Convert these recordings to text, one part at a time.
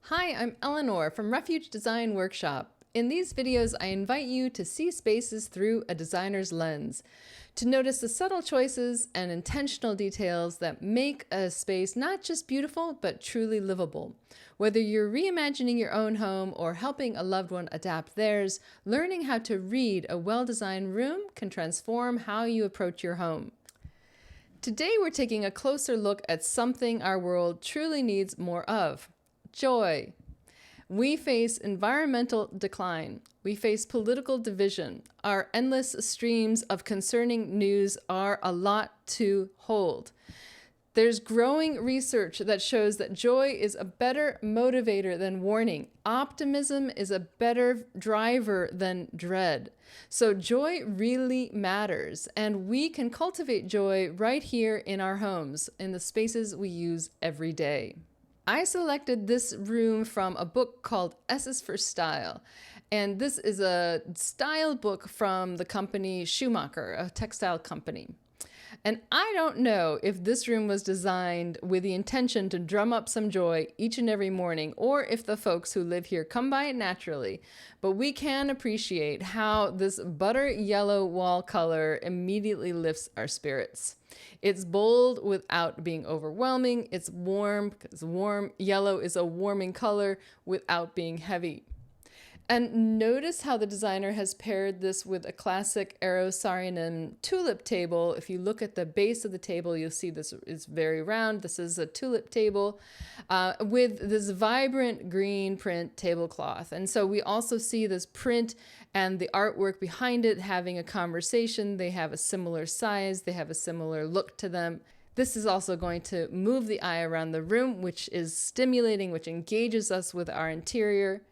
Hi, I'm Eleanor from Refuge Design Workshop. In these videos, I invite you to see spaces through a designer's lens, to notice the subtle choices and intentional details that make a space not just beautiful, but truly livable. Whether you're reimagining your own home or helping a loved one adapt theirs, learning how to read a well-designed room can transform how you approach your home. Today, we're taking a closer look at something our world truly needs more of: joy. We face environmental decline. We face political division. Our endless streams of concerning news are a lot to hold. There's growing research that shows that joy is a better motivator than warning. Optimism is a better driver than dread. So joy really matters, and we can cultivate joy right here in our homes, in the spaces we use every day. I selected this room from a book called S for Style. And this is a style book from the company Schumacher, a textile company. And I don't know if this room was designed with the intention to drum up some joy each and every morning, or if the folks who live here come by it naturally. But we can appreciate how this butter yellow wall color immediately lifts our spirits. It's bold without being overwhelming. It's warm because warm yellow is a warming color without being heavy. And notice how the designer has paired this with a classic Arosarian tulip table. If you look at the base of the table, you'll see this is very round. This is a tulip table with this vibrant green print tablecloth. And so we also see this print and the artwork behind it having a conversation. They have a similar size. They have a similar look to them. This is also going to move the eye around the room, which is stimulating, which engages us with our interior.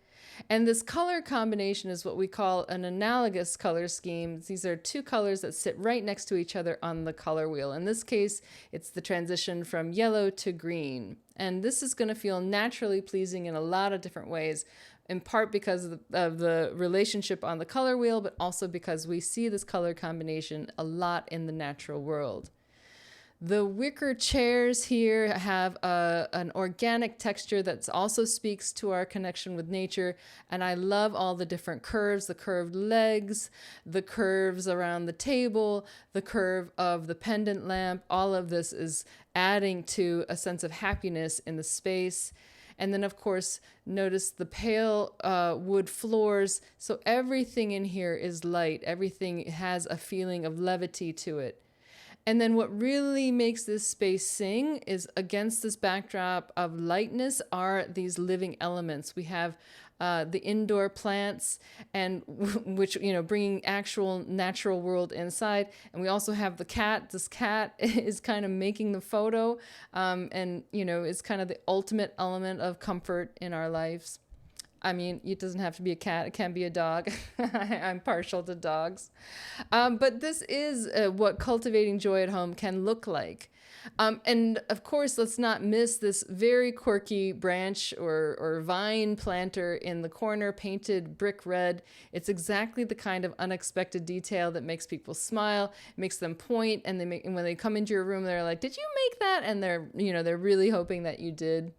And this color combination is what we call an analogous color scheme. These are two colors that sit right next to each other on the color wheel. In this case, it's the transition from yellow to green. And this is going to feel naturally pleasing in a lot of different ways, in part because of the relationship on the color wheel, but also because we see this color combination a lot in the natural world. The wicker chairs here have an organic texture that also speaks to our connection with nature. And I love all the different curves, the curved legs, the curves around the table, the curve of the pendant lamp. All of this is adding to a sense of happiness in the space. And then, of course, notice the pale wood floors. So everything in here is light. Everything has a feeling of levity to it. And then what really makes this space sing is, against this backdrop of lightness, are these living elements. We have the indoor plants, and which, bringing actual natural world inside. And we also have the cat. This cat is kind of making the photo, and is kind of the ultimate element of comfort in our lives. I mean, it doesn't have to be a cat. It can be a dog. I'm partial to dogs. But this is what cultivating joy at home can look like. And of course, let's not miss this very quirky branch or vine planter in the corner, painted brick red. It's exactly the kind of unexpected detail that makes people smile, makes them point, and when they come into your room, they're like, "Did you make that?" And they're really hoping that you did.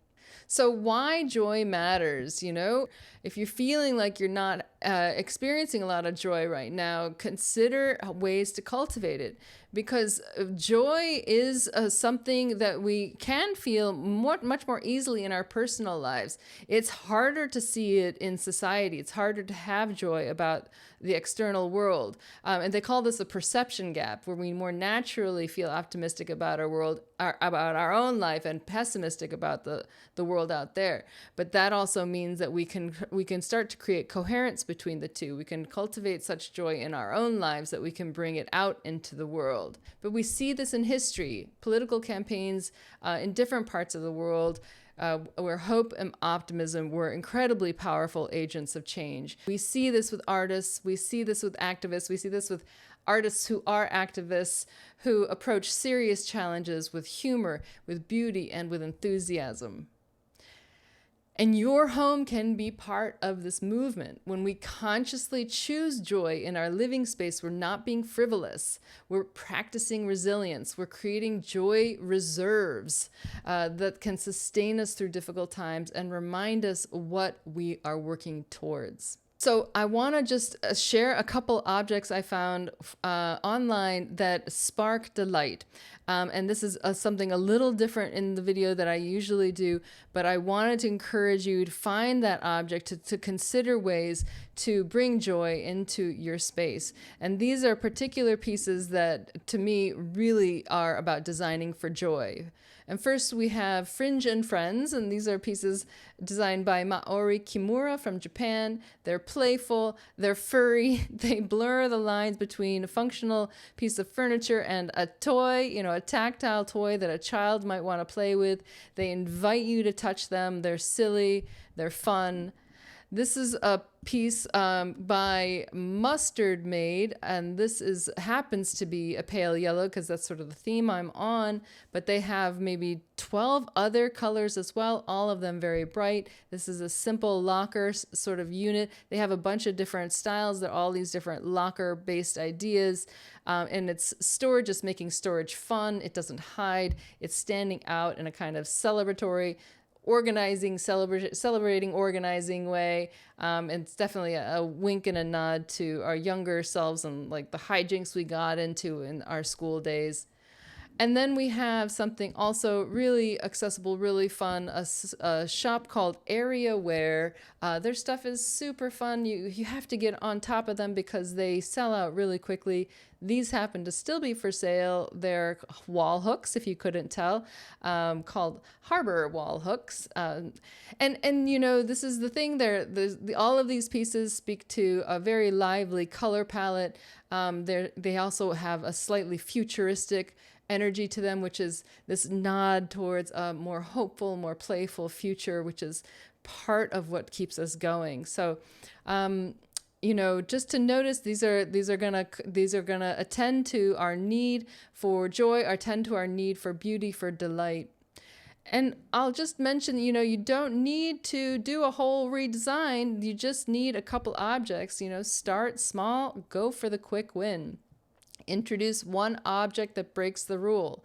So why joy matters, If you're feeling like you're not experiencing a lot of joy right now, consider ways to cultivate it, because joy is something that we can feel much more easily in our personal lives. It's harder to see it in society. It's harder to have joy about the external world. And they call this a perception gap, where we more naturally feel optimistic about our world, about our own life, and pessimistic about the world out there. But that also means that we can start to create coherence between the two. We can cultivate such joy in our own lives that we can bring it out into the world. But we see this in history, political campaigns in different parts of the world, where hope and optimism were incredibly powerful agents of change. We see this with artists, we see this with activists, we see this with artists who are activists, who approach serious challenges with humor, with beauty, and with enthusiasm. And your home can be part of this movement. When we consciously choose joy in our living space, we're not being frivolous. We're practicing resilience. We're creating joy reserves that can sustain us through difficult times and remind us what we are working towards. So I want to just share a couple objects I found online that spark delight. And this is something a little different in the video that I usually do, but I wanted to encourage you to find that object, to consider ways to bring joy into your space. And these are particular pieces that, to me, really are about designing for joy. And first we have Fringe and Friends, and these are pieces designed by Maori Kimura from Japan. They're playful, they're furry, they blur the lines between a functional piece of furniture and a toy, a tactile toy that a child might want to play with. They invite you to touch them, they're silly, they're fun. This is a piece by Mustard Made, and this happens to be a pale yellow because that's sort of the theme I'm on, but they have maybe 12 other colors as well, all of them very bright. This is a simple locker sort of unit. They have a bunch of different styles. They're all these different locker-based ideas, and it's storage, just making storage fun. It doesn't hide. It's standing out in a kind of celebratory, celebrating, organizing way. It's definitely a wink and a nod to our younger selves and like the hijinks we got into in our school days. And then we have something also really accessible, really fun, a shop called Area Wear. Their stuff is super fun. You have to get on top of them because they sell out really quickly. These happen to still be for sale. They're wall hooks, if you couldn't tell, called Harbor wall hooks. And this is the thing. All of these pieces speak to a very lively color palette. They also have a slightly futuristic energy to them, which is this nod towards a more hopeful, more playful future, which is part of what keeps us going. So, just to notice, these are gonna attend to our need for joy, attend to our need for beauty, for delight. And I'll just mention, you don't need to do a whole redesign. You just need a couple objects. Start small, go for the quick win. Introduce one object that breaks the rule.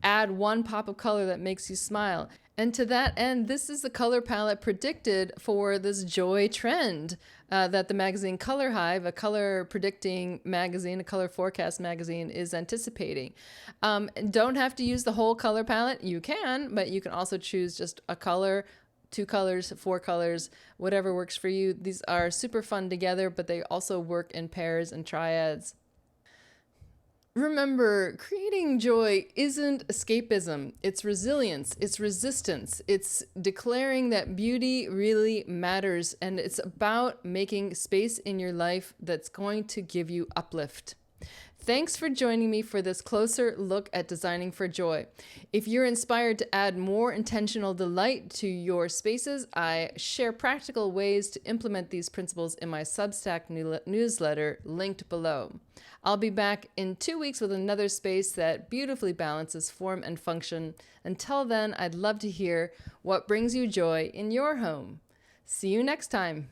Add one pop of color that makes you smile. And to that end, this is the color palette predicted for this joy trend that the magazine Color Hive, a color predicting magazine, a color forecast magazine, is anticipating. Don't have to use the whole color palette. You can, but you can also choose just a color, 2 colors, 4 colors, whatever works for you. These are super fun together, but they also work in pairs and triads. Remember, creating joy isn't escapism. It's resilience. It's resistance. It's declaring that beauty really matters, and it's about making space in your life that's going to give you uplift. Thanks for joining me for this closer look at designing for joy. If you're inspired to add more intentional delight to your spaces, I share practical ways to implement these principles in my Substack newsletter linked below. I'll be back in 2 weeks with another space that beautifully balances form and function. Until then, I'd love to hear what brings you joy in your home. See you next time.